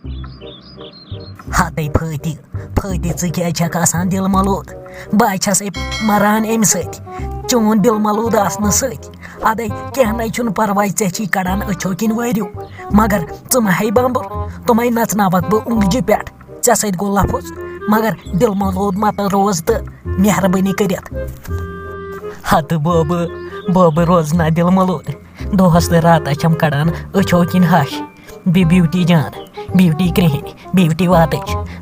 हते फति क्या छक आसान दिल मलूद बह छस मरान अमि सत चोन दिल मलूद आसन सत अदे कह न परवाह ची कड़ान अच्छो किन वरियो मगर मा बम्बुर तुम नचनावक बह उंगजि पे ऐ सत गो लफज मगर दिल मलूद मत रोज तो मेहरबानी कर हत बब रोज ना दिल मलूद दोहस तो रात छम कड़ान अच्छो किन हश बे ब्यूटी जान ब्यूटी क्रिहन ब्यूटी वात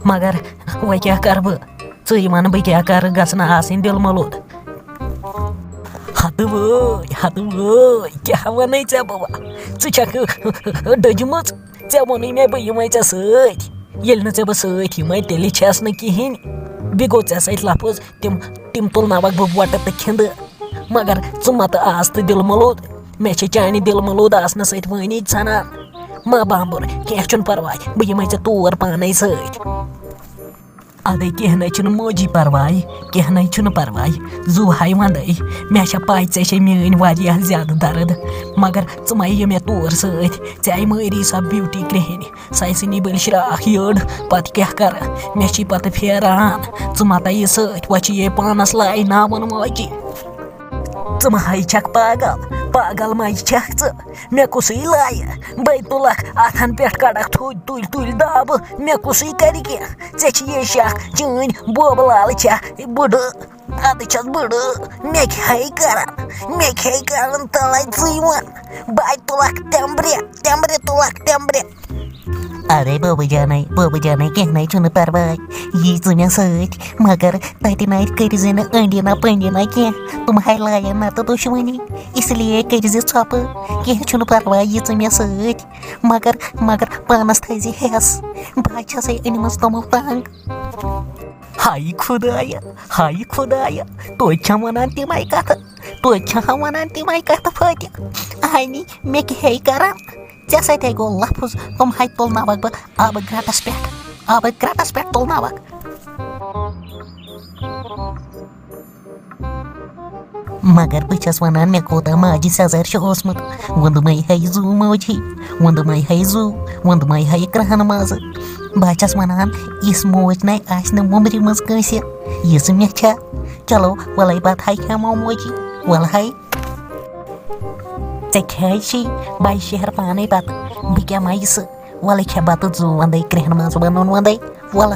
मगर वह क्या कर बह वन बह क्या कर गसन आसन दिल मलूद हत वो क्या वन ऐ बवा छक डजम ऐ वोन मे बह यम ऐ सत ये बह सत यम तेल छस न कहें बे गो ऐ सत लफज तिम तुलनावक बह वट तो खिंद मगर मत आज तो दिल मलूद मे चान दिल मलूद आसन सत वानी सनान मा बाम्बुर कह परवाह बह यम तोर पान सत अदे कह न मोजी परवाह कह न परवाह जू हाई वंदे मे पाई ऐ मीन वारिया ज्यादा दर्द मगर मा मे तोर सत आई मारी सा ब्यूटी क्रिहन सी बल श्राख यड़ पत क्या कर मे पत फेरान मत यह सत वह ये पानस लाई नावन मोजी मा छक पागल मा छक मे कुस लाय बे तुलक अथन पे कड़क तुल दाब मे कुस कर ये शक चीन बोब लाल बुढ़ अद बुढ़ मे कर तल बह तुलक तेम्ब्रे तुलक तेम्ब्रे अरे बब जान कह न परवाह यी मे सत मगर तत न कर अंडिना पंडिना कह तुम लायन नत दुश्मनी इसलिए कर प कह परवाह यी मे सत मगर पानस थी हेस बह छस अनम तमो तंग हाय खुदाया तो वन तमें कथ फत आनी मे क्या कर ऐ सत गो लफज तुम तुलनावक बह आब ग्रटस पे तुलनावक मगर बस वन मे कोता माजी सजर ओसमुत वोंदम है जू मोजी वोंदम है जू वोंदम है क्रहन मज बस वन इस मोज न मुमरी मज कंस यह मे चलो वल बत खेमो मोजी वल ऐ खे बह शहर पाने पत बह क्या मई वल खे बत जू वंदे क्रहन मज वन वंदे वल